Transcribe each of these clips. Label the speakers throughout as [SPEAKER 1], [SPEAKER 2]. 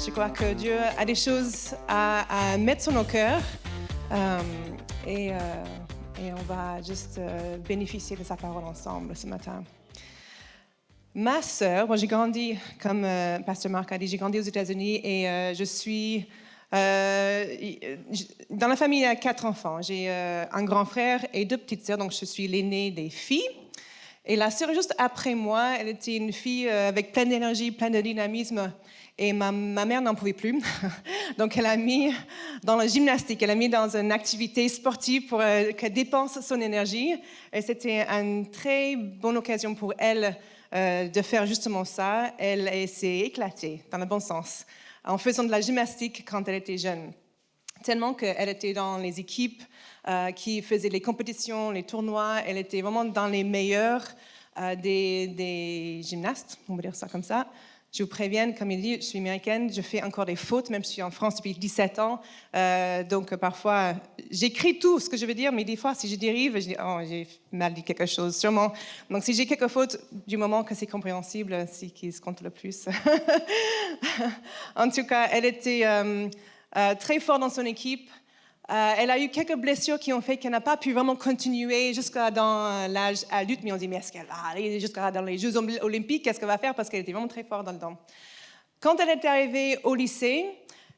[SPEAKER 1] Je crois que Dieu a des choses à mettre sur nos cœurs et, euh, et on va juste bénéficier de sa parole ensemble ce matin. Ma sœur, moi j'ai grandi, comme Pasteur Marc a dit, j'ai grandi aux États-Unis et je suis dans la famille, il y a 4 enfants. J'ai un grand frère et 2 petites sœurs, donc je suis l'aînée des filles. Et la sœur juste après moi, elle était une fille avec plein d'énergie, plein de dynamisme. Et ma mère n'en pouvait plus. Donc elle a mis dans la gymnastique, elle a mis dans une activité sportive pour qu'elle dépense son énergie. Et c'était une très bonne occasion pour elle de faire justement ça. Elle s'est éclatée, dans le bon sens, en faisant de la gymnastique quand elle était jeune. Tellement qu'elle était dans les équipes qui faisaient les compétitions, les tournois. Elle était vraiment dans les meilleurs des gymnastes, on va dire ça comme ça. Je vous préviens, comme il dit, je suis américaine, je fais encore des fautes, même si je suis en France depuis 17 ans. Donc parfois, j'écris tout ce que je veux dire, mais des fois, si je dérive, je dis « Oh, j'ai mal dit quelque chose, sûrement ». Donc si j'ai quelques fautes, du moment que c'est compréhensible, c'est ce qui se compte le plus. En tout cas, elle était très forte dans son équipe. Elle a eu quelques blessures qui ont fait qu'elle n'a pas pu vraiment continuer jusqu'à dans l'âge adulte, mais on dit, mais est-ce qu'elle va aller jusqu'à dans les Jeux olympiques? Qu'est-ce qu'elle va faire? Parce qu'elle était vraiment très forte dans le temps. Quand elle est arrivée au lycée,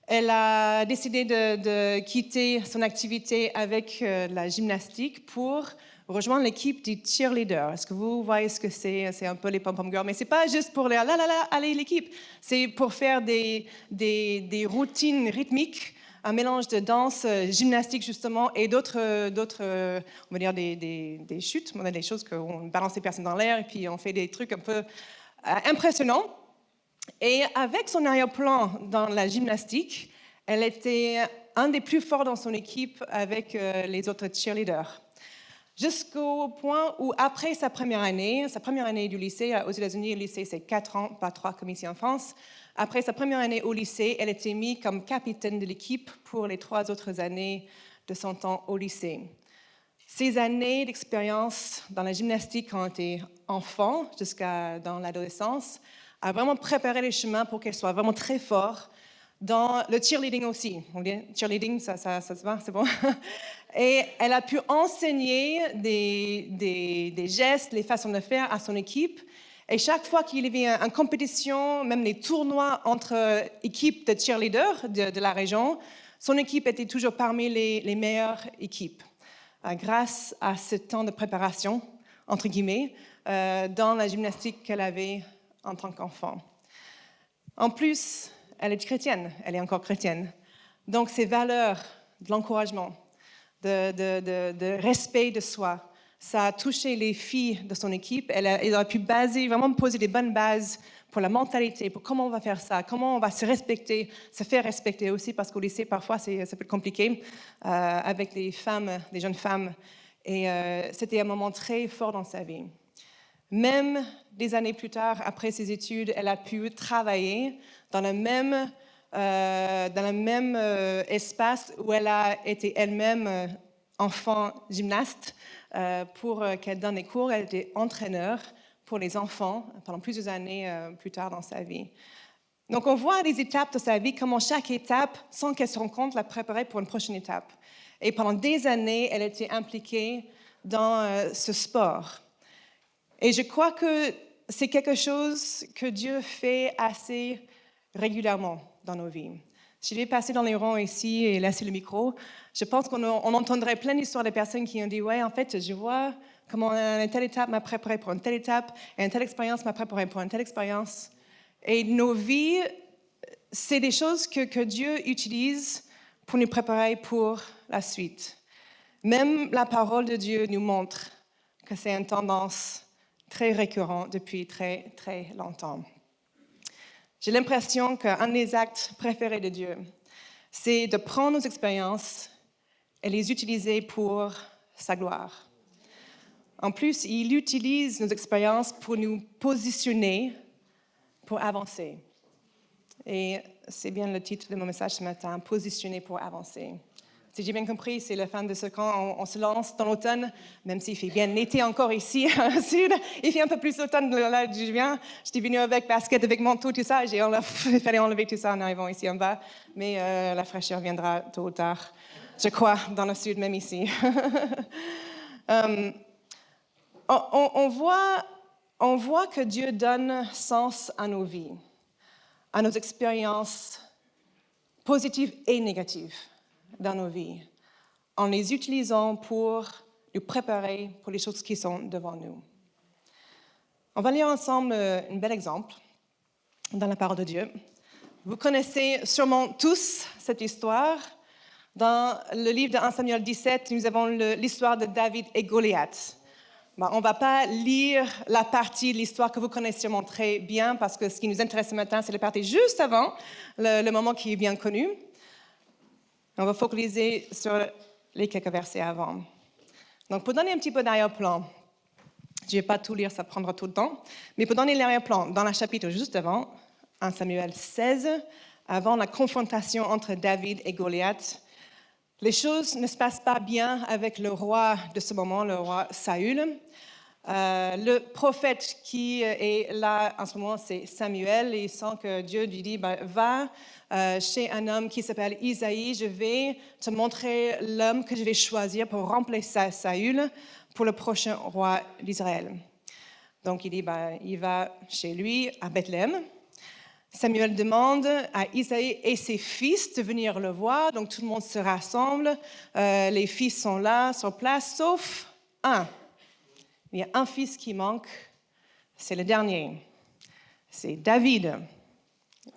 [SPEAKER 1] elle a décidé de quitter son activité avec la gymnastique pour rejoindre l'équipe des cheerleaders. Est-ce que vous voyez ce que c'est? C'est un peu les pom-pom girls, mais c'est pas juste pour les allez l'équipe. C'est pour faire des routines rythmiques, un mélange de danse, gymnastique justement, et d'autres, on va dire des chutes, on a des choses qu'on balance les personnes dans l'air et puis on fait des trucs un peu impressionnants. Et avec son arrière-plan dans la gymnastique, elle était un des plus forts dans son équipe avec les autres cheerleaders. Jusqu'au point où, après sa première année du lycée, aux États-Unis, le lycée c'est 4 ans, pas 3 comme ici en France. Après sa première année au lycée, elle était mise comme capitaine de l'équipe pour les 3 autres années de son temps au lycée. Ces années d'expérience dans la gymnastique quand elle était enfant, jusqu'à dans l'adolescence, a vraiment préparé les chemins pour qu'elle soit vraiment très forte dans le cheerleading aussi. On dit cheerleading, ça se va, c'est bon. Et elle a pu enseigner des gestes, les façons de faire à son équipe. Et chaque fois qu'il y avait une compétition, même les tournois entre équipes de cheerleaders de la région, son équipe était toujours parmi les meilleures équipes. Grâce à ce temps de préparation, entre guillemets, dans la gymnastique qu'elle avait en tant qu'enfant. En plus, elle est chrétienne, elle est encore chrétienne. Donc, ces valeurs de l'encouragement, de respect de soi, ça a touché les filles de son équipe. Elle a pu vraiment poser des bonnes bases pour la mentalité, pour comment on va faire ça, comment on va se respecter, se faire respecter aussi, parce qu'au lycée, parfois, ça peut être compliqué avec les jeunes femmes. Et c'était un moment très fort dans sa vie. Même des années plus tard, après ses études, elle a pu travailler dans le même espace où elle a été elle-même enfant gymnaste pour qu'elle donne des cours. Elle était entraîneur pour les enfants pendant plusieurs années plus tard dans sa vie. Donc on voit des étapes de sa vie, comment chaque étape, sans qu'elle se rende compte, la préparait pour une prochaine étape. Et pendant des années, elle était impliquée dans ce sport. Et je crois que c'est quelque chose que Dieu fait assez régulièrement dans nos vies. Si je vais passer dans les rangs ici et laisser le micro, je pense qu'on entendrait plein d'histoires de personnes qui ont dit « Ouais, en fait, je vois comment une telle étape m'a préparé pour une telle étape et une telle expérience m'a préparé pour une telle expérience. » Et nos vies, c'est des choses que Dieu utilise pour nous préparer pour la suite. Même la parole de Dieu nous montre que c'est une tendance très récurrente depuis très, très longtemps. J'ai l'impression qu'un des actes préférés de Dieu, c'est de prendre nos expériences et les utiliser pour sa gloire. En plus, il utilise nos expériences pour nous positionner, pour avancer. Et c'est bien le titre de mon message ce matin, « Positionner pour avancer ». Si j'ai bien compris, c'est la fin de ce camp. On se lance dans l'automne, même s'il fait bien l'été encore ici, au sud. Il fait un peu plus automne de là d'où je viens. J'étais venue avec basket, avec manteau, tout ça. Il fallait enlever tout ça en arrivant ici en bas. Mais la fraîcheur viendra tôt ou tard, je crois, dans le sud, même ici. On voit que Dieu donne sens à nos vies, à nos expériences positives et négatives dans nos vies, en les utilisant pour nous préparer pour les choses qui sont devant nous. On va lire ensemble un bel exemple dans la parole de Dieu. Vous connaissez sûrement tous cette histoire. Dans le livre de 1 Samuel 17, nous avons l'histoire de David et Goliath. On ne va pas lire la partie de l'histoire que vous connaissez sûrement très bien, parce que ce qui nous intéresse ce matin, c'est la partie juste avant, le moment qui est bien connu. On va focaliser sur les quelques versets avant. Donc, pour donner un petit peu d'arrière-plan, je ne vais pas tout lire, ça prendra tout le temps, mais pour donner l'arrière-plan, dans le chapitre juste avant, 1 Samuel 16, avant la confrontation entre David et Goliath, les choses ne se passent pas bien avec le roi de ce moment, le roi Saül. Le prophète qui est là en ce moment, c'est Samuel. Et il sent que Dieu lui dit, va chez un homme qui s'appelle Isaïe. Je vais te montrer l'homme que je vais choisir pour remplacer Saül pour le prochain roi d'Israël. Donc il dit, il va chez lui à Bethléem. Samuel demande à Isaïe et ses fils de venir le voir, donc tout le monde se rassemble, les fils sont là, sur place, sauf un. Il y a un fils qui manque, c'est le dernier, c'est David.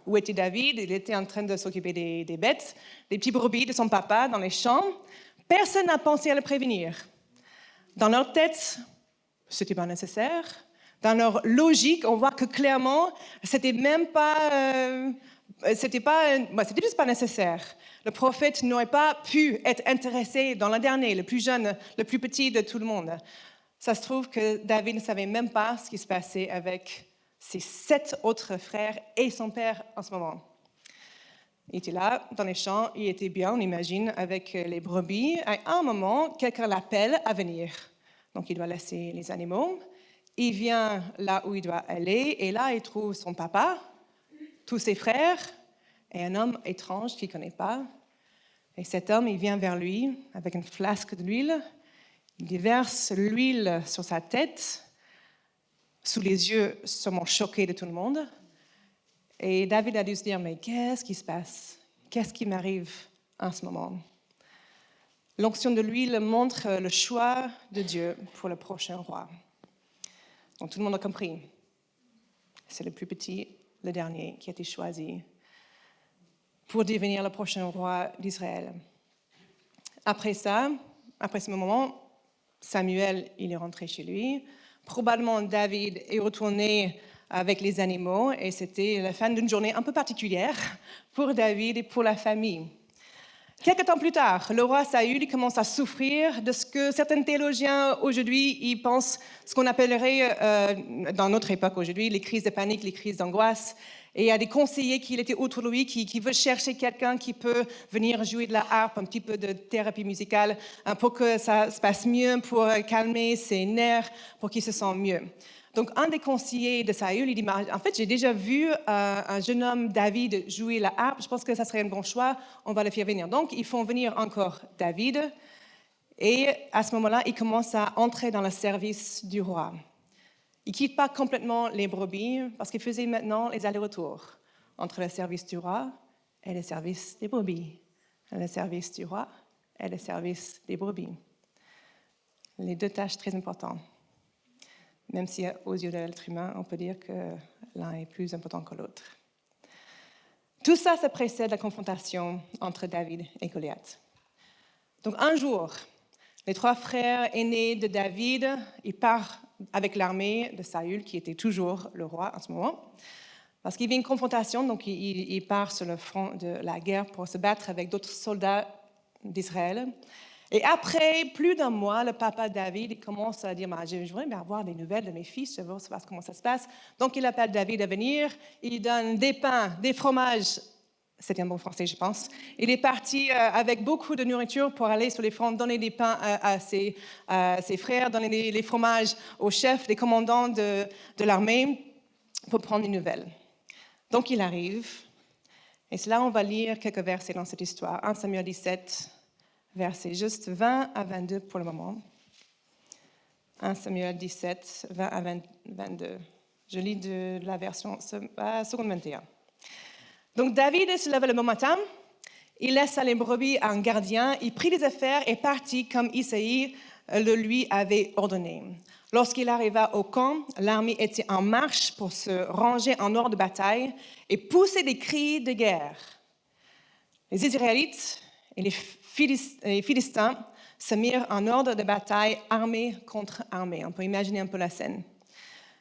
[SPEAKER 1] Où était David? Il était en train de s'occuper des bêtes, des petits brebis de son papa dans les champs. Personne n'a pensé à le prévenir. Dans leur tête, ce n'était pas nécessaire. Dans leur logique, on voit que clairement, c'était juste pas nécessaire. Le prophète n'aurait pas pu être intéressé dans le dernier, le plus jeune, le plus petit de tout le monde. Ça se trouve que David ne savait même pas ce qui se passait avec ses 7 autres frères et son père en ce moment. Il était là, dans les champs, il était bien, on imagine, avec les brebis. À un moment, quelqu'un l'appelle à venir. Donc, il doit laisser les animaux. Il vient là où il doit aller, et là, il trouve son papa, tous ses frères, et un homme étrange qu'il ne connaît pas. Et cet homme, il vient vers lui avec une flasque d'huile. Il déverse l'huile sur sa tête, sous les yeux sûrement choqués de tout le monde. Et David a dû se dire, mais qu'est-ce qui se passe? Qu'est-ce qui m'arrive en ce moment? L'onction de l'huile montre le choix de Dieu pour le prochain roi. Donc tout le monde a compris. C'est le plus petit, le dernier, qui a été choisi pour devenir le prochain roi d'Israël. Après ce moment, Samuel, il est rentré chez lui. Probablement, David est retourné avec les animaux et c'était la fin d'une journée un peu particulière pour David et pour la famille. Quelque temps plus tard, le roi Saül commence à souffrir de ce que certains théologiens aujourd'hui ils pensent ce qu'on appellerait dans notre époque aujourd'hui les crises de panique, les crises d'angoisse. Et il y a des conseillers qui étaient autour de lui qui veulent chercher quelqu'un qui peut venir jouer de la harpe, un petit peu de thérapie musicale pour que ça se passe mieux, pour calmer ses nerfs, pour qu'il se sente mieux. Donc, un des conseillers de Saül, il dit, en fait, j'ai déjà vu un jeune homme, David, jouer la harpe. Je pense que ça serait un bon choix. On va le faire venir. Donc, ils font venir encore David. Et à ce moment-là, il commence à entrer dans le service du roi. Il ne quitte pas complètement les brebis parce qu'il faisait maintenant les allers-retours entre le service du roi et le service des brebis. Le service du roi et le service des brebis. Les deux tâches très importantes. Même si aux yeux de l'être humain, on peut dire que l'un est plus important que l'autre. Tout ça, ça précède la confrontation entre David et Goliath. Donc un jour, les 3 frères aînés de David, ils partent avec l'armée de Saül, qui était toujours le roi en ce moment, parce qu'il y avait une confrontation, donc il part sur le front de la guerre pour se battre avec d'autres soldats d'Israël. Et après plus d'un mois, le papa David il commence à dire je voudrais bien avoir des nouvelles de mes fils, je veux savoir comment ça se passe. Donc il appelle David à venir, il donne des pains, des fromages C'était un bon français, je pense. Il est parti avec beaucoup de nourriture pour aller sur les fronts, donner des pains à ses frères, donner les fromages aux chefs, des commandants de l'armée pour prendre des nouvelles. Donc il arrive, et c'est là on va lire quelques versets dans cette histoire. 1 Samuel 17, versets juste 20 à 22 pour le moment. 1 Samuel 17, 20 à 22. Je lis de la version seconde 21. Donc David se lève le bon matin, il laisse les brebis à un gardien, il prit des affaires et partit comme Isaïe le lui avait ordonné. Lorsqu'il arriva au camp, l'armée était en marche pour se ranger en ordre de bataille et pousser des cris de guerre. Les Israélites et les Philistins se mirent en ordre de bataille, armée contre armée. On peut imaginer un peu la scène.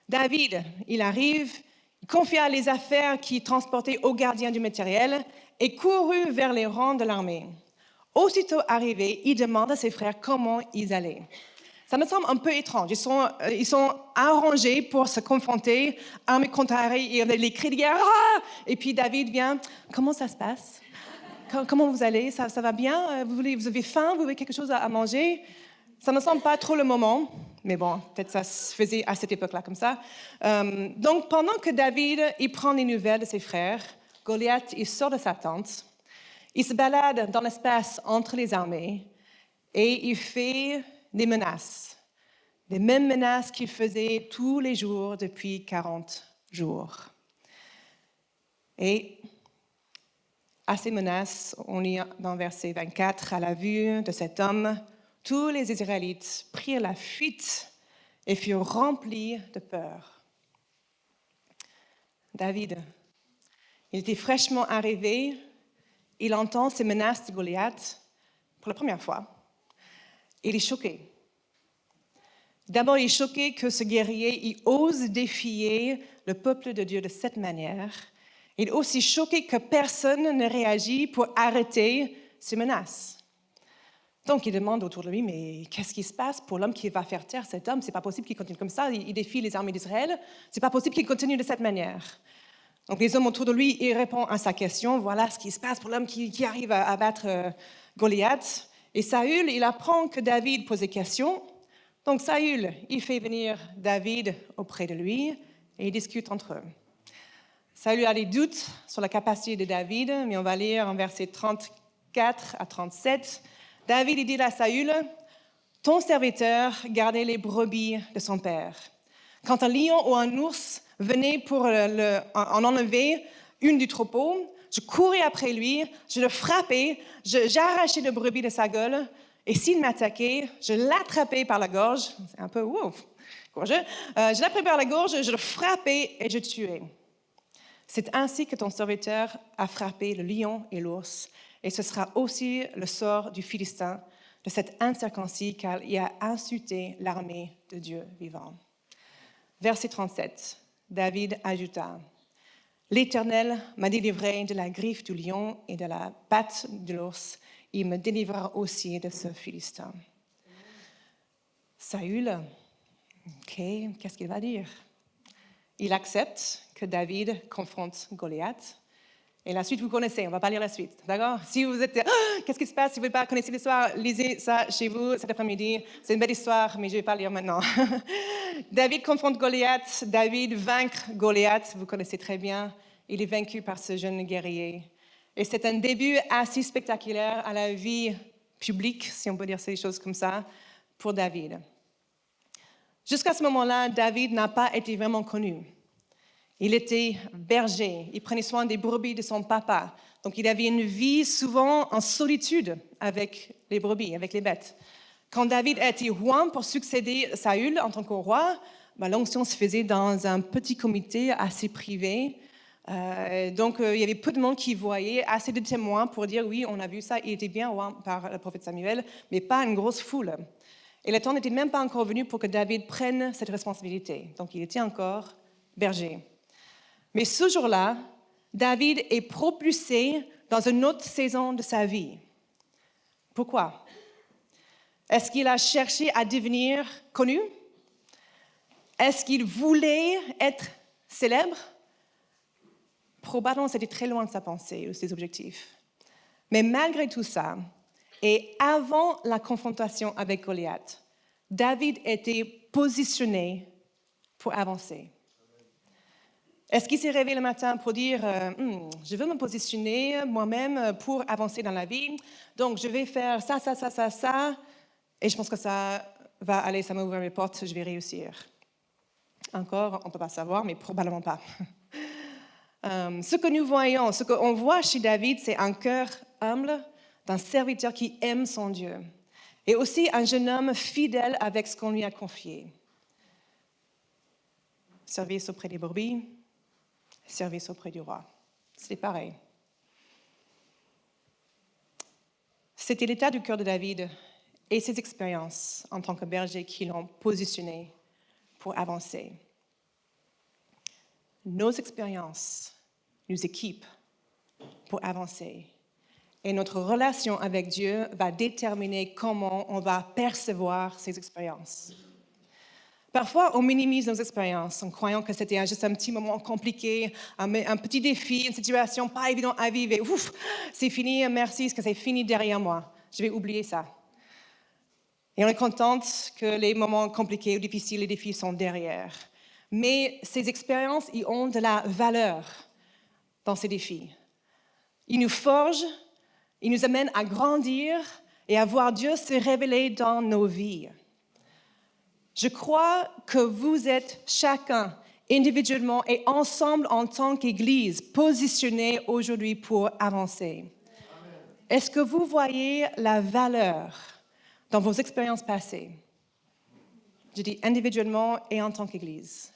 [SPEAKER 1] David, il arrive, il confia les affaires qu'il transportait au gardien du matériel et courut vers les rangs de l'armée. Aussitôt arrivé, il demande à ses frères comment ils allaient. Ça me semble un peu étrange. Ils sont arrangés pour se confronter, armée contre armée, il y a les cris de guerre. Ah! Et puis David vient, comment ça se passe? Comment vous allez? Ça va bien? Vous avez faim? Vous avez quelque chose à manger? Ça ne me semble pas trop le moment, mais bon, peut-être ça se faisait à cette époque-là comme ça. Donc, pendant que David il prend les nouvelles de ses frères, Goliath il sort de sa tente, il se balade dans l'espace entre les armées et il fait des menaces, les mêmes menaces qu'il faisait tous les jours depuis 40 jours. Et à ces menaces, on lit dans verset 24, à la vue de cet homme, tous les Israélites prirent la fuite et furent remplis de peur. David, il était fraîchement arrivé, il entend ces menaces de Goliath pour la première fois. Il est choqué. D'abord, il est choqué que ce guerrier il ose défier le peuple de Dieu de cette manière. Il est aussi choqué que personne ne réagit pour arrêter ces menaces. Donc, il demande autour de lui, mais qu'est-ce qui se passe pour l'homme qui va faire taire cet homme? C'est pas possible qu'il continue comme ça. Il défie les armées d'Israël. C'est pas possible qu'il continue de cette manière. Donc, les hommes autour de lui, ils répondent à sa question. Voilà ce qui se passe pour l'homme qui arrive à battre Goliath. Et Saül, il apprend que David pose des questions. Donc, Saül, il fait venir David auprès de lui et ils discutent entre eux. Saül a des doutes sur la capacité de David, mais on va lire en versets 34 à 37. David il dit à Saül, « Ton serviteur gardait les brebis de son père. Quand un lion ou un ours venait pour en enlever une du troupeau, je courais après lui, je le frappais, j'arrachais le brebis de sa gueule, et s'il m'attaquait, je l'attrapais par la gorge. » C'est un peu courageux. Je l'attrapais par la gorge, je le frappais et je le tuais. C'est ainsi que ton serviteur a frappé le lion et l'ours, et ce sera aussi le sort du Philistin, de cet incirconcis, car il a insulté l'armée de Dieu vivant. Verset 37, David ajouta, « L'Éternel m'a délivré de la griffe du lion et de la patte de l'ours, il me délivrera aussi de ce Philistin. » Saül, qu'est-ce qu'il va dire? Il accepte que David confronte Goliath. Et la suite, vous connaissez, on ne va pas lire la suite, d'accord? Si vous êtes, qu'est-ce qui se passe? Si vous ne connaissez pas l'histoire, lisez ça chez vous cet après-midi. C'est une belle histoire, mais je ne vais pas lire maintenant. David confronte Goliath, David vaincre Goliath, vous connaissez très bien. Il est vaincu par ce jeune guerrier. Et c'est un début assez spectaculaire à la vie publique, si on peut dire ces choses comme ça, pour David. Jusqu'à ce moment-là, David n'a pas été vraiment connu. Il était berger, il prenait soin des brebis de son papa. Donc il avait une vie souvent en solitude avec les brebis, avec les bêtes. Quand David a été roi pour succéder à Saül en tant que roi, l'onction se faisait dans un petit comité assez privé. Donc il y avait peu de monde qui voyait, assez de témoins pour dire oui, on a vu ça, il était bien roi par le prophète Samuel, mais pas une grosse foule. Et le temps n'était même pas encore venu pour que David prenne cette responsabilité. Donc il était encore berger. Mais ce jour-là, David est propulsé dans une autre saison de sa vie. Pourquoi? Est-ce qu'il a cherché à devenir connu? Est-ce qu'il voulait être célèbre? Probablement, c'était très loin de sa pensée ou ses objectifs. Mais malgré tout ça, et avant la confrontation avec Goliath, David était positionné pour avancer. Est-ce qu'il s'est réveillé le matin pour dire je veux me positionner moi-même pour avancer dans la vie, donc je vais faire ça, et je pense que ça va aller, ça m'ouvre les portes, je vais réussir. Encore, on ne peut pas savoir, mais probablement pas. Ce que nous voyons, ce qu'on voit chez David, c'est un cœur humble d'un serviteur qui aime son Dieu, et aussi un jeune homme fidèle avec ce qu'on lui a confié. Service auprès des brebis, service auprès du roi. C'est pareil. C'était l'état du cœur de David et ses expériences en tant que berger qui l'ont positionné pour avancer. Nos expériences nous équipent pour avancer. Et notre relation avec Dieu va déterminer comment on va percevoir ces expériences. Parfois, on minimise nos expériences en croyant que c'était juste un petit moment compliqué, un petit défi, une situation pas évidente à vivre. Et ouf, c'est fini, merci, que c'est fini derrière moi. Je vais oublier ça. Et on est contente que les moments compliqués ou difficiles, les défis sont derrière. Mais ces expériences, ils ont de la valeur dans ces défis. Ils nous forgent, ils nous amènent à grandir et à voir Dieu se révéler dans nos vies. Je crois que vous êtes chacun, individuellement et ensemble en tant qu'Église, positionnés aujourd'hui pour avancer. Amen. Est-ce que vous voyez la valeur dans vos expériences passées? Je dis individuellement et en tant qu'Église.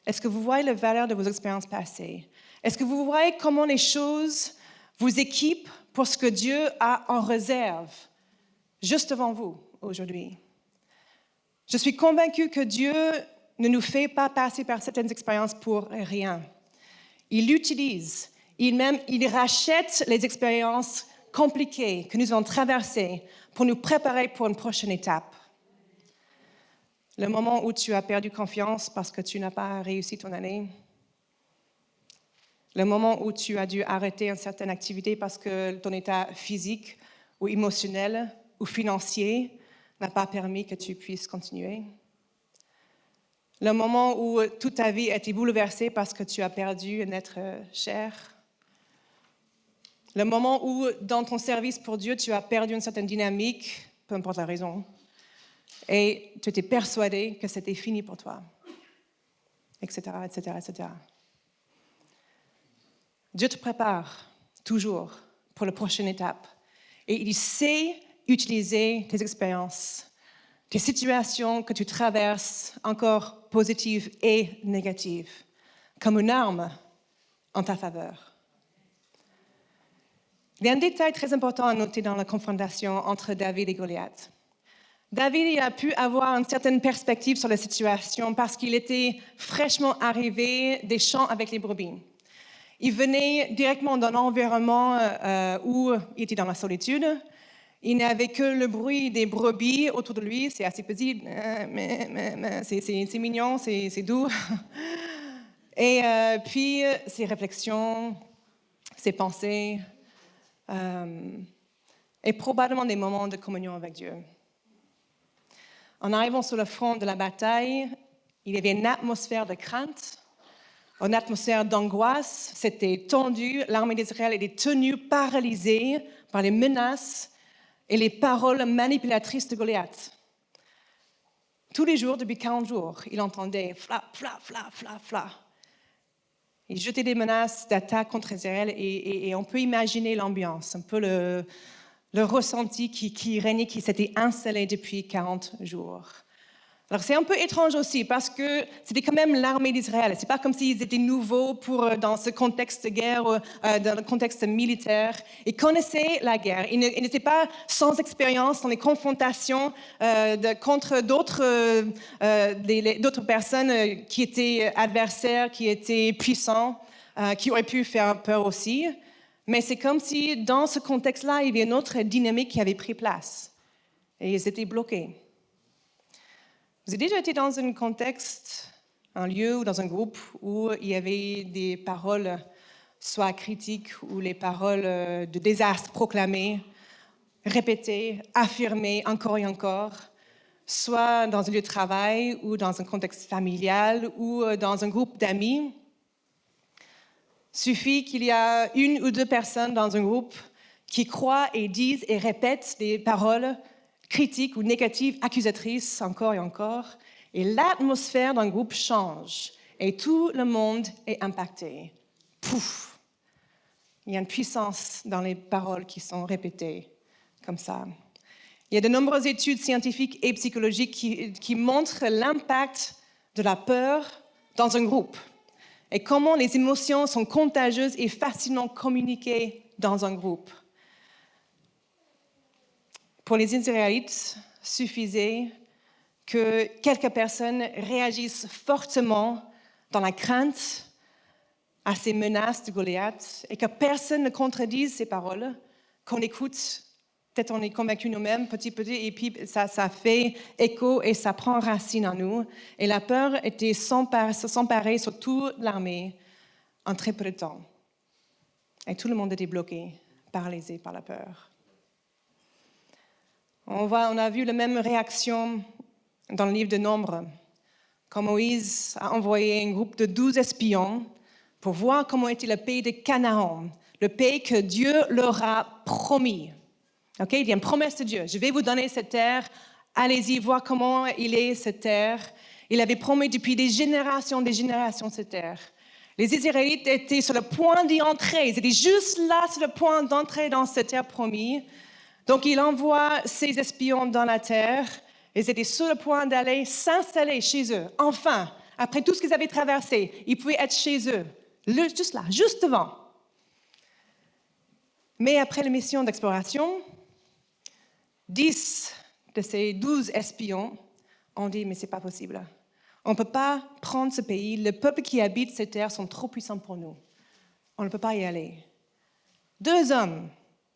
[SPEAKER 1] Est-ce que vous voyez la valeur de vos expériences passées? Est-ce que vous voyez comment les choses vous équipent pour ce que Dieu a en réserve juste devant vous aujourd'hui? Je suis convaincue que Dieu ne nous fait pas passer par certaines expériences pour rien. Il utilise, il rachète les expériences compliquées que nous avons traversées pour nous préparer pour une prochaine étape. Le moment où tu as perdu confiance parce que tu n'as pas réussi ton année. Le moment où tu as dû arrêter une certaine activité parce que ton état physique ou émotionnel ou financier n'a pas permis que tu puisses continuer. Le moment où toute ta vie a été bouleversée parce que tu as perdu un être cher. Le moment où, dans ton service pour Dieu, tu as perdu une certaine dynamique, peu importe la raison, et tu étais persuadé que c'était fini pour toi, etc., etc., etc. Dieu te prépare toujours pour la prochaine étape. Et il sait utiliser tes expériences, tes situations que tu traverses, encore positives et négatives, comme une arme en ta faveur. Il y a un détail très important à noter dans la confrontation entre David et Goliath. David a pu avoir une certaine perspective sur la situation parce qu'il était fraîchement arrivé des champs avec les brebis. Il venait directement d'un environnement où il était dans la solitude. Il n'avait que le bruit des brebis autour de lui. C'est assez petit, c'est mignon, c'est doux. Et puis, ses réflexions, ses pensées, et probablement des moments de communion avec Dieu. En arrivant sur le front de la bataille, il y avait une atmosphère de crainte, une atmosphère d'angoisse. C'était tendu. L'armée d'Israël était tenue, paralysée par les menaces et les paroles manipulatrices de Goliath. Tous les jours, depuis 40 jours, il entendait fla, fla, fla, fla, fla. Il jetait des menaces d'attaque contre Israël et on peut imaginer l'ambiance, un peu le ressenti qui régnait, qui s'était installé depuis 40 jours. Alors c'est un peu étrange aussi parce que c'était quand même l'armée d'Israël. C'est pas comme s'ils étaient nouveaux dans ce contexte de guerre, dans le contexte militaire. Ils connaissaient la guerre. Ils n'étaient pas sans expérience dans les confrontations contre d'autres personnes qui étaient adversaires, qui étaient puissants, qui auraient pu faire peur aussi. Mais c'est comme si dans ce contexte-là, il y avait une autre dynamique qui avait pris place. Et ils étaient bloqués. Vous avez déjà été dans un contexte, un lieu ou dans un groupe où il y avait des paroles soit critiques ou les paroles de désastre proclamées, répétées, affirmées encore et encore, soit dans un lieu de travail ou dans un contexte familial ou dans un groupe d'amis. Suffit qu'il y a une ou deux personnes dans un groupe qui croient et disent et répètent des paroles critiques ou négatives, accusatrices encore et encore, et l'atmosphère d'un groupe change et tout le monde est impacté. Pouf! Il y a une puissance dans les paroles qui sont répétées comme ça. Il y a de nombreuses études scientifiques et psychologiques qui montrent l'impact de la peur dans un groupe et comment les émotions sont contagieuses et facilement communiquées dans un groupe. Pour les Israélites, suffisait que quelques personnes réagissent fortement dans la crainte à ces menaces de Goliath et que personne ne contredise ces paroles, qu'on écoute. Peut-être on est convaincus nous-mêmes, petit, et puis ça fait écho et ça prend racine en nous. Et la peur était s'emparer sur toute l'armée en très peu de temps. Et tout le monde était bloqué, paralysé par la peur. On a vu la même réaction dans le livre de Nombres, quand Moïse a envoyé un groupe de 12 espions pour voir comment était le pays de Canaan, le pays que Dieu leur a promis. Okay, il y a une promesse de Dieu. Je vais vous donner cette terre. Allez-y voir comment il est, cette terre. Il avait promis depuis des générations cette terre. Les Israélites étaient sur le point d'y entrer. Ils étaient juste là sur le point d'entrer dans cette terre promise. Donc, il envoie ses espions dans la terre. Ils étaient sur le point d'aller s'installer chez eux. Enfin, après tout ce qu'ils avaient traversé, ils pouvaient être chez eux. Juste là, juste devant. Mais après la mission d'exploration, 10 de ces 12 espions ont dit « mais ce n'est pas possible. On ne peut pas prendre ce pays. Le peuple qui habite cette terre sont trop puissants pour nous. On ne peut pas y aller. » 2 hommes,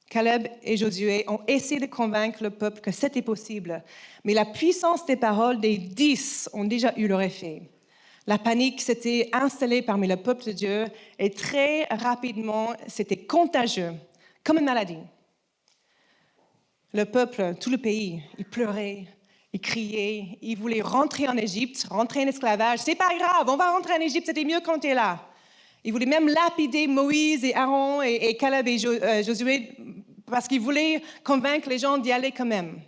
[SPEAKER 1] Caleb et Josué, ont essayé de convaincre le peuple que c'était possible. Mais la puissance des paroles des 10 ont déjà eu leur effet. La panique s'était installée parmi le peuple de Dieu et très rapidement, c'était contagieux, comme une maladie. Le peuple, tout le pays, il pleurait, il criait, il voulait rentrer en Égypte, rentrer en esclavage. C'est pas grave, on va rentrer en Égypte, c'était mieux quand tu es là. Il voulait même lapider Moïse et Aaron et Caleb et Josué parce qu'il voulait convaincre les gens d'y aller quand même.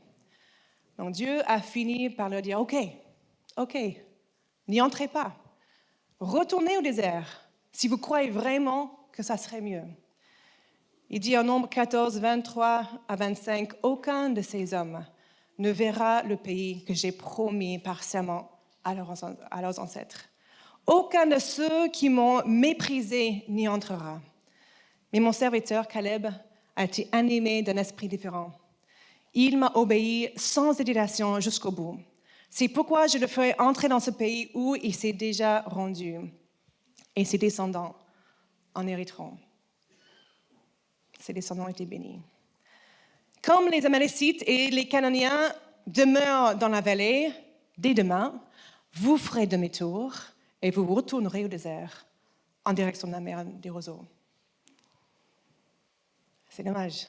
[SPEAKER 1] Donc Dieu a fini par leur dire « Ok, n'y entrez pas. Retournez au désert si vous croyez vraiment que ça serait mieux. » Il dit en Nombre 14, 23 à 25, « Aucun de ces hommes ne verra le pays que j'ai promis par serment à leurs ancêtres. Aucun de ceux qui m'ont méprisé n'y entrera. Mais mon serviteur Caleb a été animé d'un esprit différent. Il m'a obéi sans hésitation jusqu'au bout. C'est pourquoi je le ferai entrer dans ce pays où il s'est déjà rendu, et ses descendants en hériteront. » Ses descendants étaient bénis. Comme les Amalécites et les Cananéens demeurent dans la vallée, dès demain, vous ferez demi-tour et vous retournerez au désert en direction de la mer des roseaux. C'est dommage.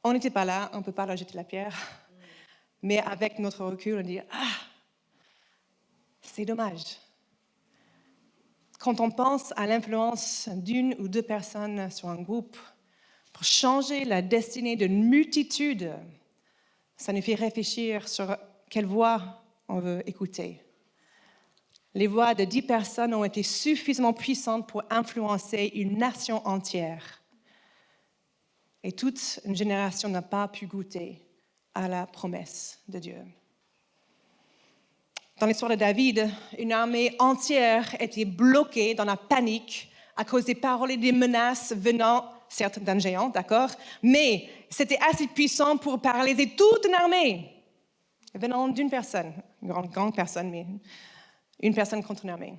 [SPEAKER 1] On n'était pas là, on ne peut pas leur jeter la pierre. Mais avec notre recul, on dit « Ah, c'est dommage. » Quand on pense à l'influence d'une ou deux personnes sur un groupe, pour changer la destinée d'une multitude, ça nous fait réfléchir sur quelle voix on veut écouter. Les voix de 10 personnes ont été suffisamment puissantes pour influencer une nation entière. Et toute une génération n'a pas pu goûter à la promesse de Dieu. Dans l'histoire de David, une armée entière était bloquée dans la panique à cause des paroles et des menaces venant, certes d'un géant, d'accord, mais c'était assez puissant pour paralyser toute une armée venant d'une personne, une grande personne, mais une personne contre une armée.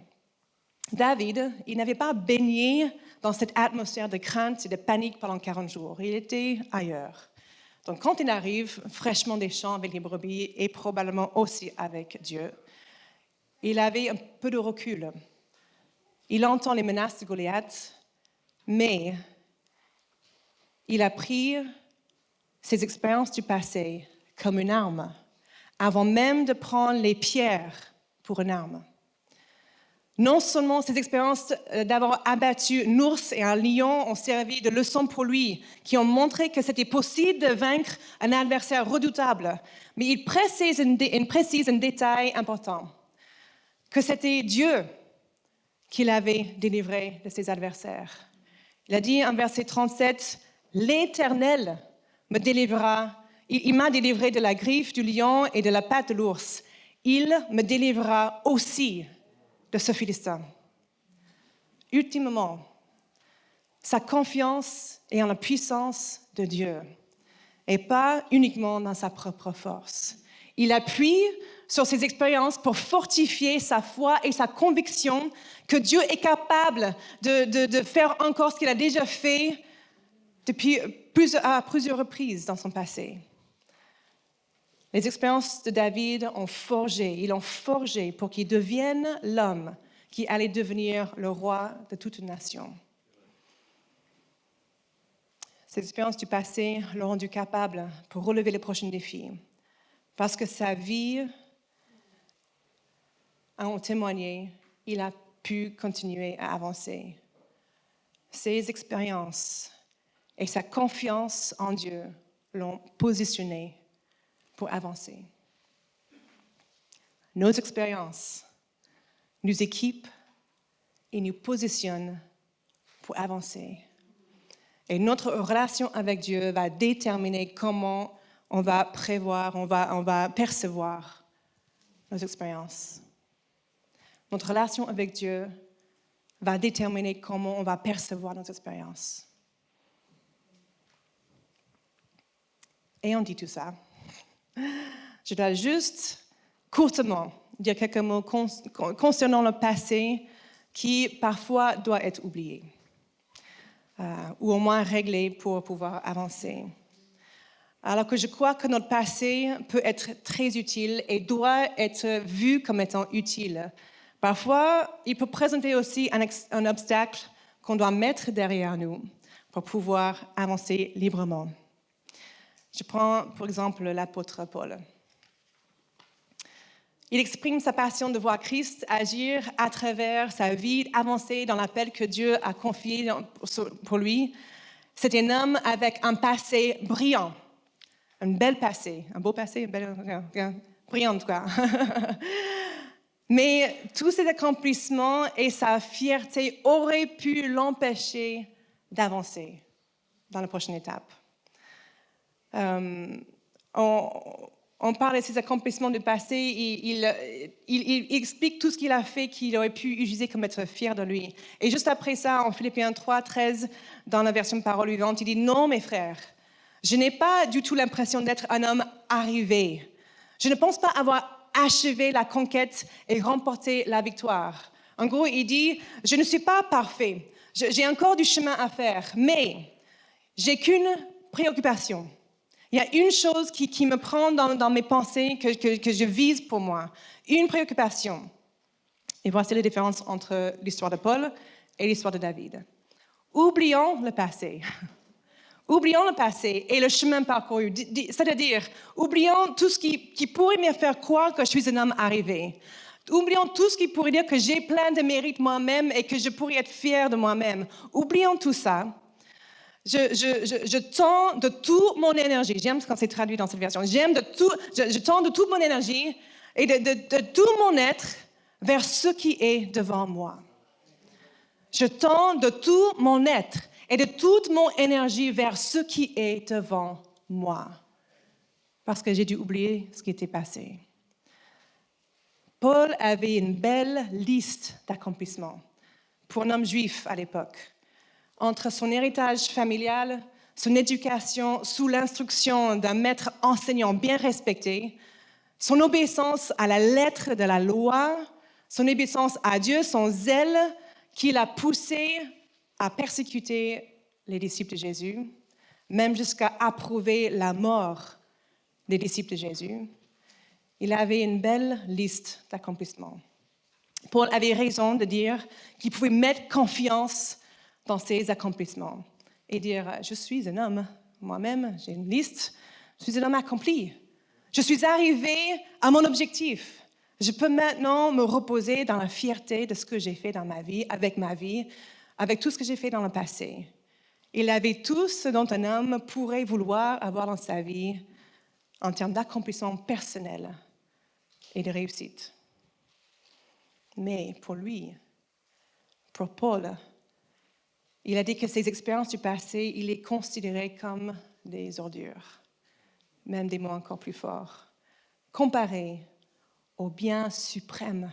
[SPEAKER 1] David, il n'avait pas baigné dans cette atmosphère de crainte et de panique pendant 40 jours. Il était ailleurs. Donc quand il arrive fraîchement des champs avec les brebis et probablement aussi avec Dieu, il avait un peu de recul. Il entend les menaces de Goliath Mais il a pris ses expériences du passé comme une arme, avant même de prendre les pierres pour une arme. Non seulement ces expériences d'avoir abattu un ours et un lion ont servi de leçon pour lui, qui ont montré que c'était possible de vaincre un adversaire redoutable, mais il précise un détail important, que c'était Dieu qui l'avait délivré de ses adversaires. Il a dit en verset 37, « L'Éternel me délivrera, il m'a délivré de la griffe du lion et de la patte de l'ours. Il me délivrera aussi de ce Philistin. » Ultimement, sa confiance est en la puissance de Dieu et pas uniquement dans sa propre force. Il appuie sur ses expériences pour fortifier sa foi et sa conviction que Dieu est capable de faire encore ce qu'il a déjà fait à plusieurs reprises dans son passé. Les expériences de David ils l'ont forgé pour qu'il devienne l'homme qui allait devenir le roi de toute une nation. Ces expériences du passé l'ont rendu capable pour relever les prochains défis, parce que sa vie a en témoigné, il a pu continuer à avancer. Ses expériences et sa confiance en Dieu l'ont positionné pour avancer. Nos expériences nous équipent et nous positionnent pour avancer. Et notre relation avec Dieu va déterminer comment on va prévoir, on va percevoir nos expériences. Notre relation avec Dieu va déterminer comment on va percevoir nos expériences. Et on dit tout ça. Je dois juste courtement dire quelques mots concernant le passé qui parfois doit être oublié ou au moins réglé pour pouvoir avancer. Alors que je crois que notre passé peut être très utile et doit être vu comme étant utile. Parfois, il peut présenter aussi un obstacle qu'on doit mettre derrière nous pour pouvoir avancer librement. Je prends pour exemple l'apôtre Paul. Il exprime sa passion de voir Christ agir à travers sa vie, avancer dans l'appel que Dieu a confié pour lui. C'est un homme avec un passé brillant, un bel passé, un beau passé, brillant en tout cas. Mais tous ces accomplissements et sa fierté auraient pu l'empêcher d'avancer dans la prochaine étape. On parle de ses accomplissements du passé, il explique tout ce qu'il a fait qu'il aurait pu utiliser comme être fier de lui. Et juste après ça, en Philippiens 3, 13, dans la version Parole vivante, il dit « Non, mes frères, je n'ai pas du tout l'impression d'être un homme arrivé. Je ne pense pas avoir achevé la conquête et remporté la victoire. » En gros, il dit « Je ne suis pas parfait, j'ai encore du chemin à faire, mais j'ai qu'une préoccupation. » Il y a une chose qui me prend dans mes pensées, que je vise pour moi. Une préoccupation. Et voici la différence entre l'histoire de Paul et l'histoire de David. Oublions le passé. Oublions le passé et le chemin parcouru. C'est-à-dire, oublions tout ce qui pourrait me faire croire que je suis un homme arrivé. Oublions tout ce qui pourrait dire que j'ai plein de mérites moi-même et que je pourrais être fier de moi-même. Oublions tout ça. Je tends de toute mon énergie, j'aime quand c'est traduit dans cette version, je tends de toute mon énergie et de tout mon être vers ce qui est devant moi. Je tends de tout mon être et de toute mon énergie vers ce qui est devant moi. Parce que j'ai dû oublier ce qui était passé. Paul avait une belle liste d'accomplissements pour un homme juif à l'époque. Entre son héritage familial, son éducation sous l'instruction d'un maître enseignant bien respecté, son obéissance à la lettre de la loi, son obéissance à Dieu, son zèle qui l'a poussé à persécuter les disciples de Jésus, même jusqu'à approuver la mort des disciples de Jésus. Il avait une belle liste d'accomplissements. Paul avait raison de dire qu'il pouvait mettre confiance dans ses accomplissements et dire, je suis un homme, moi-même, j'ai une liste, je suis un homme accompli. Je suis arrivé à mon objectif. Je peux maintenant me reposer dans la fierté de ce que j'ai fait dans ma vie, avec tout ce que j'ai fait dans le passé. Il avait tout ce dont un homme pourrait vouloir avoir dans sa vie en termes d'accomplissement personnel et de réussite. Mais pour lui, pour Paul, il a dit que ses expériences du passé, il les considérait comme des ordures, même des mots encore plus forts, comparés au bien suprême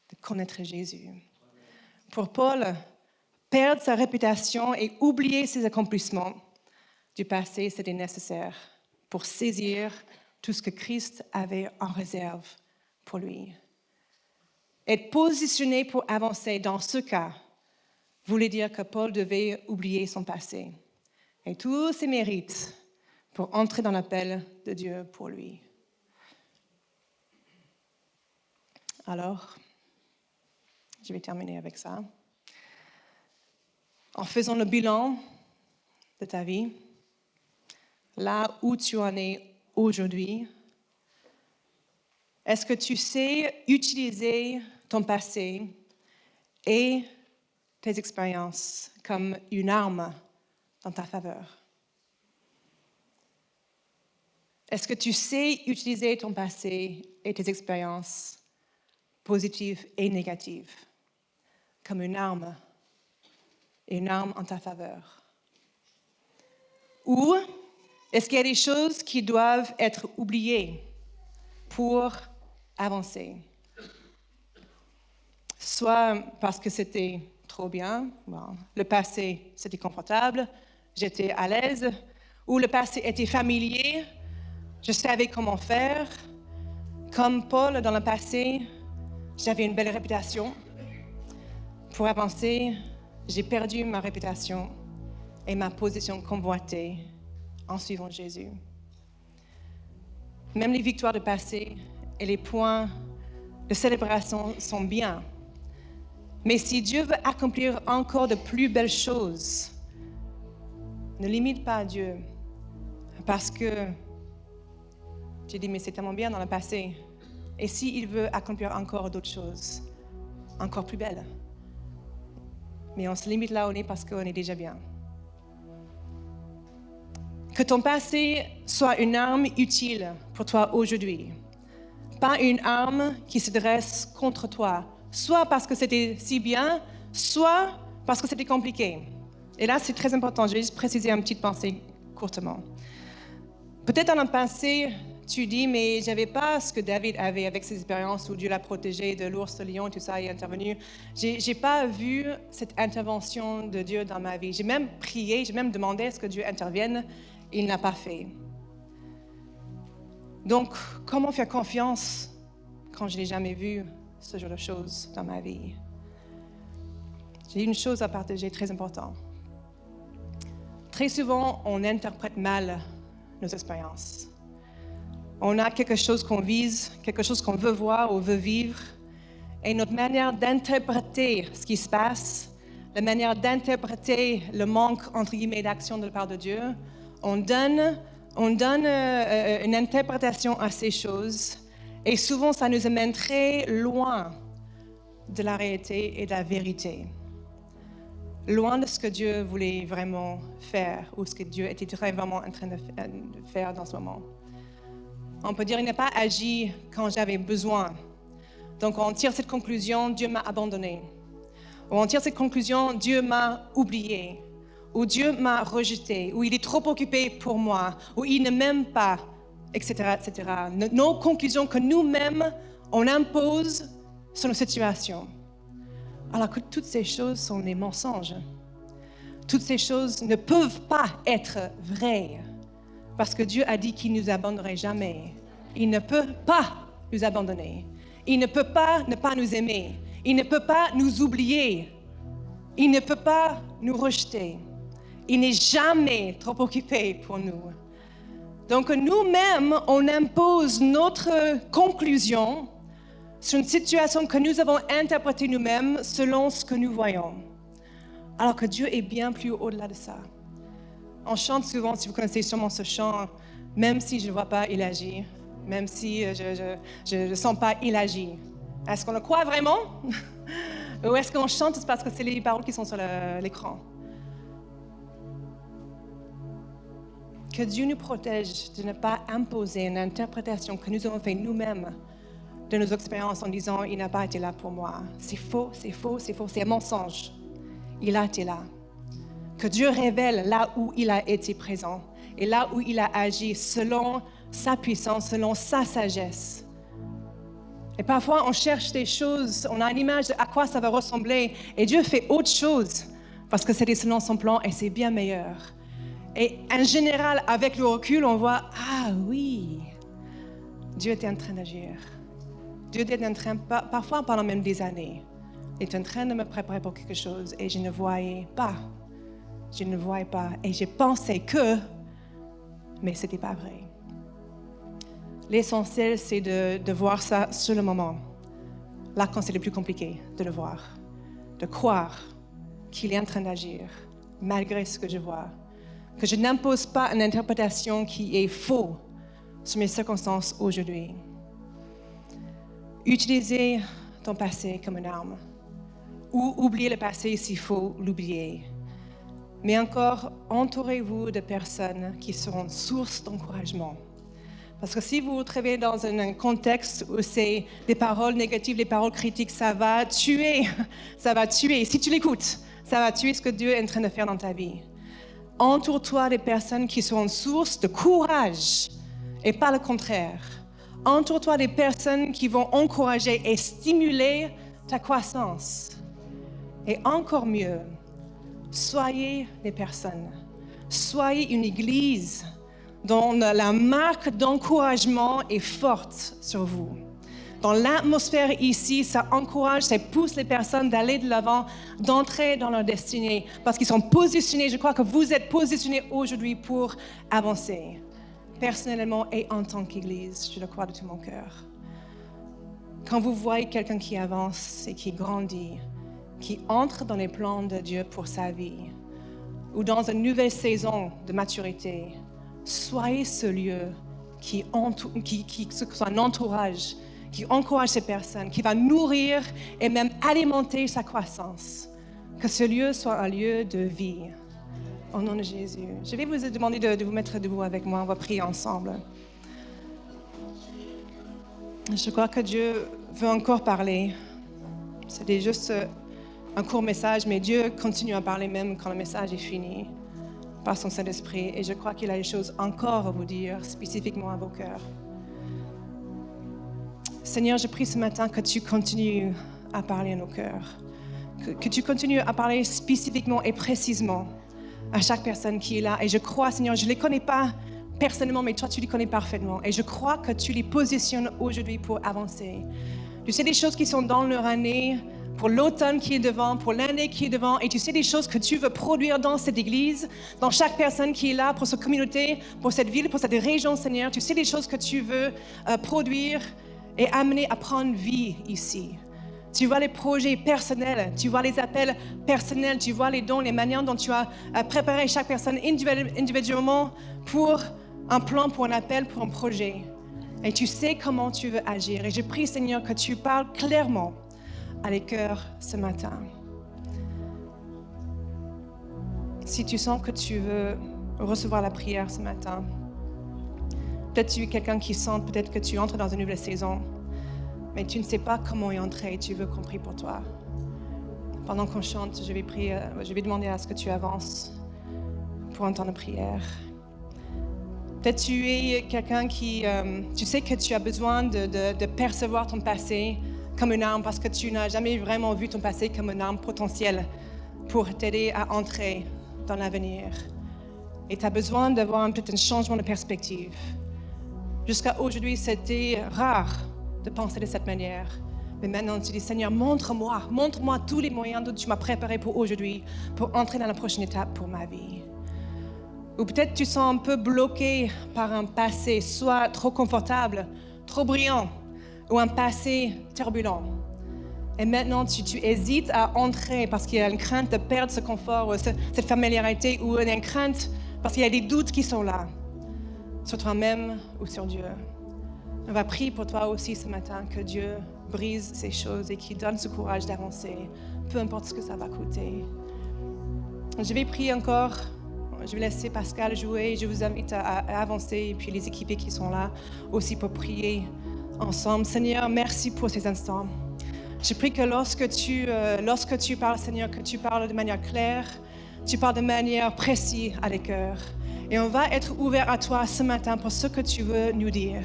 [SPEAKER 1] de connaître Jésus. Pour Paul, perdre sa réputation et oublier ses accomplissements du passé, c'était nécessaire pour saisir tout ce que Christ avait en réserve pour lui. Être positionné pour avancer dans ce cas voulait dire que Paul devait oublier son passé et tous ses mérites pour entrer dans l'appel de Dieu pour lui. Alors, je vais terminer avec ça. En faisant le bilan de ta vie, là où tu en es aujourd'hui, est-ce que tu sais utiliser ton passé et tes expériences comme une arme dans ta faveur? Est-ce que tu sais utiliser ton passé et tes expériences positives et négatives comme une arme en ta faveur? Ou est-ce qu'il y a des choses qui doivent être oubliées pour avancer? Soit parce que c'était trop bien, bon, le passé c'était confortable, j'étais à l'aise, ou le passé était familier, je savais comment faire. Comme Paul dans le passé, j'avais une belle réputation. Pour avancer, j'ai perdu ma réputation et ma position convoitée en suivant Jésus. Même les victoires du passé et les points de célébration sont bien. Mais si Dieu veut accomplir encore de plus belles choses, ne limite pas Dieu. Parce que tu dis, mais c'est tellement bien dans le passé. Et s'il veut accomplir encore d'autres choses, encore plus belles? Mais on se limite là où on est parce qu'on est déjà bien. Que ton passé soit une arme utile pour toi aujourd'hui. Pas une arme qui se dresse contre toi, soit parce que c'était si bien, soit parce que c'était compliqué. Et là, c'est très important. Je vais juste préciser une petite pensée courtement. Peut-être dans le passé, tu dis, mais je n'avais pas ce que David avait avec ses expériences où Dieu l'a protégé de l'ours, de lion, tout ça, il est intervenu. Je n'ai pas vu cette intervention de Dieu dans ma vie. J'ai même prié, j'ai même demandé à ce que Dieu intervienne. Il n'a pas fait. Donc, comment faire confiance quand je n'ai jamais vu ce genre de choses dans ma vie? J'ai une chose à partager très importante. Très souvent, on interprète mal nos expériences. On a quelque chose qu'on vise, quelque chose qu'on veut voir ou veut vivre, et notre manière d'interpréter ce qui se passe, la manière d'interpréter le manque, entre guillemets, d'action de la part de Dieu, on donne une interprétation à ces choses, et souvent ça nous amène très loin de la réalité et de la vérité. Loin de ce que Dieu voulait vraiment faire ou ce que Dieu était vraiment en train de faire dans ce moment. On peut dire qu'il n'a pas agi quand j'avais besoin. Donc on tire cette conclusion, Dieu m'a abandonné. Ou on tire cette conclusion, Dieu m'a oublié. Ou Dieu m'a rejeté. Ou il est trop occupé pour moi. Ou il ne m'aime pas, etc., etc. Nos conclusions que nous-mêmes, on impose sur nos situations. Alors que toutes ces choses sont des mensonges. Toutes ces choses ne peuvent pas être vraies. Parce que Dieu a dit qu'il ne nous abandonnerait jamais. Il ne peut pas nous abandonner. Il ne peut pas ne pas nous aimer. Il ne peut pas nous oublier. Il ne peut pas nous rejeter. Il n'est jamais trop occupé pour nous. Donc nous-mêmes, on impose notre conclusion sur une situation que nous avons interprétée nous-mêmes selon ce que nous voyons. alors que Dieu est bien plus au-delà de ça. On chante souvent, si vous connaissez sûrement ce chant, « Même si je ne vois pas, il agit. Même si je ne sens pas, il agit. » Est-ce qu'on le croit vraiment? Ou est-ce qu'on chante parce que c'est les paroles qui sont sur l'écran? Que Dieu nous protège de ne pas imposer une interprétation que nous avons faite nous-mêmes de nos expériences en disant « il n'a pas été là pour moi ». C'est faux, c'est faux, c'est faux, c'est un mensonge. Il a été là. Que Dieu révèle là où il a été présent et là où il a agi selon sa puissance, selon sa sagesse. Et parfois, on cherche des choses, on a une image de à quoi ça va ressembler et Dieu fait autre chose parce que c'est selon son plan et c'est bien meilleur. Et en général, avec le recul, on voit « Ah oui, Dieu était en train d'agir. Dieu était en train, parfois pendant même des années, il était en train de me préparer pour quelque chose et je ne voyais pas. Je ne voyais pas. Et je pensais que, mais ce n'était pas vrai. L'essentiel, c'est de voir ça sur le moment. Là, quand c'est le plus compliqué, de le voir. De croire qu'il est en train d'agir, malgré ce que je vois. Que je n'impose pas une interprétation qui est fausse sur mes circonstances aujourd'hui. Utilisez ton passé comme une arme. Ou oubliez le passé s'il faut l'oublier. Mais encore, entourez-vous de personnes qui seront source d'encouragement. Parce que si vous vous trouvez dans un contexte où c'est des paroles négatives, des paroles critiques, ça va tuer. Ça va tuer. Si tu l'écoutes, ça va tuer ce que Dieu est en train de faire dans ta vie. Entoure-toi des personnes qui seront source de courage et pas le contraire. Entoure-toi des personnes qui vont encourager et stimuler ta croissance. Et encore mieux, soyez des personnes, soyez une église dont la marque d'encouragement est forte sur vous. Dans l'atmosphère ici, ça encourage, ça pousse les personnes d'aller de l'avant, d'entrer dans leur destinée, parce qu'ils sont positionnés, je crois que vous êtes positionnés aujourd'hui pour avancer, personnellement et en tant qu'église, je le crois de tout mon cœur. Quand vous voyez quelqu'un qui avance et qui grandit, qui entre dans les plans de Dieu pour sa vie, ou dans une nouvelle saison de maturité, soyez ce lieu qui soit un entourage, qui encourage ces personnes, qui va nourrir et même alimenter sa croissance. Que ce lieu soit un lieu de vie. Au nom de Jésus. Je vais vous demander de vous mettre debout avec moi. On va prier ensemble. Je crois que Dieu veut encore parler. C'était juste un court message, mais Dieu continue à parler même quand le message est fini par son Saint-Esprit. Et je crois qu'il a des choses encore à vous dire, spécifiquement à vos cœurs. Seigneur, je prie ce matin que tu continues à parler à nos cœurs, que tu continues à parler spécifiquement et précisément à chaque personne qui est là. Et je crois, Seigneur, je ne les connais pas personnellement, mais toi, tu les connais parfaitement. Et je crois que tu les positionnes aujourd'hui pour avancer. Tu sais des choses qui sont dans leur année, pour l'automne qui est devant, pour l'année qui est devant, et tu sais des choses que tu veux produire dans cette église, dans chaque personne qui est là, pour cette communauté, pour cette ville, pour cette région, Seigneur. Tu sais des choses que tu veux produire et amener à prendre vie ici. Tu vois les projets personnels, tu vois les appels personnels, tu vois les dons, les manières dont tu as préparé chaque personne individuellement pour un plan, pour un appel, pour un projet. Et tu sais comment tu veux agir. Et je prie, Seigneur, que tu parles clairement à les cœurs ce matin. Si tu sens que tu veux recevoir la prière ce matin, peut-être tu es quelqu'un qui sent, peut-être que tu entres dans une nouvelle saison, mais tu ne sais pas comment y entrer et tu veux qu'on prie pour toi. Pendant qu'on chante, je vais demander à ce que tu avances pour un temps de prière. Peut-être tu es quelqu'un qui, tu sais que tu as besoin de percevoir ton passé comme une arme parce que tu n'as jamais vraiment vu ton passé comme une arme potentielle pour t'aider à entrer dans l'avenir. Et tu as besoin d'avoir peut-être un changement de perspective. Jusqu'à aujourd'hui, c'était rare de penser de cette manière. Mais maintenant, tu dis, Seigneur, montre-moi tous les moyens dont tu m'as préparé pour aujourd'hui, pour entrer dans la prochaine étape pour ma vie. Ou peut-être tu sens un peu bloqué par un passé, soit trop confortable, trop brillant, ou un passé turbulent. Et maintenant, tu hésites à entrer parce qu'il y a une crainte de perdre ce confort, ou cette familiarité, ou une crainte parce qu'il y a des doutes qui sont là, sur toi-même ou sur Dieu. On va prier pour toi aussi ce matin, que Dieu brise ces choses et qu'il donne ce courage d'avancer, peu importe ce que ça va coûter. Je vais prier encore. Je vais laisser Pascal jouer. Je vous invite à avancer et puis les équipés qui sont là aussi pour prier ensemble. Seigneur, merci pour ces instants. Je prie que lorsque tu parles, Seigneur, que tu parles de manière claire, tu parles de manière précise à les cœurs. Et on va être ouvert à toi ce matin pour ce que tu veux nous dire.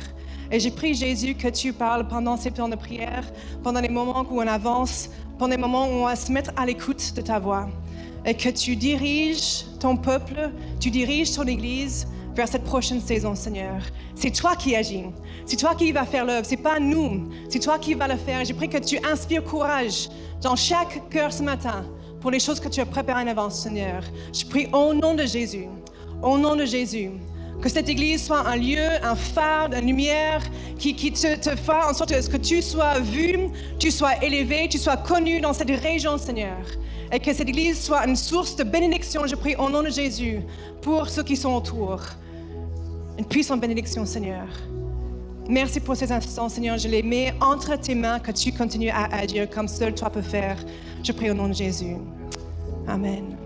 [SPEAKER 1] Et je prie, Jésus, que tu parles pendant ces temps de prière, pendant les moments où on avance, pendant les moments où on va se mettre à l'écoute de ta voix. Et que tu diriges ton peuple, tu diriges ton Église vers cette prochaine saison, Seigneur. C'est toi qui agis. C'est toi qui vas faire l'œuvre. C'est pas nous. C'est toi qui vas le faire. Et je prie que tu inspires courage dans chaque cœur ce matin pour les choses que tu as préparées en avance, Seigneur. Je prie au nom de Jésus. Au nom de Jésus. Que cette Église soit un lieu, un phare, une lumière qui te fera en sorte que tu sois vu, tu sois élevé, tu sois connu dans cette région, Seigneur. Et que cette Église soit une source de bénédiction, je prie au nom de Jésus, pour ceux qui sont autour. Une puissante bénédiction, Seigneur. Merci pour ces instants, Seigneur. Je les mets entre tes mains, que tu continues à agir comme seul toi peux faire. Je prie au nom de Jésus. Amen.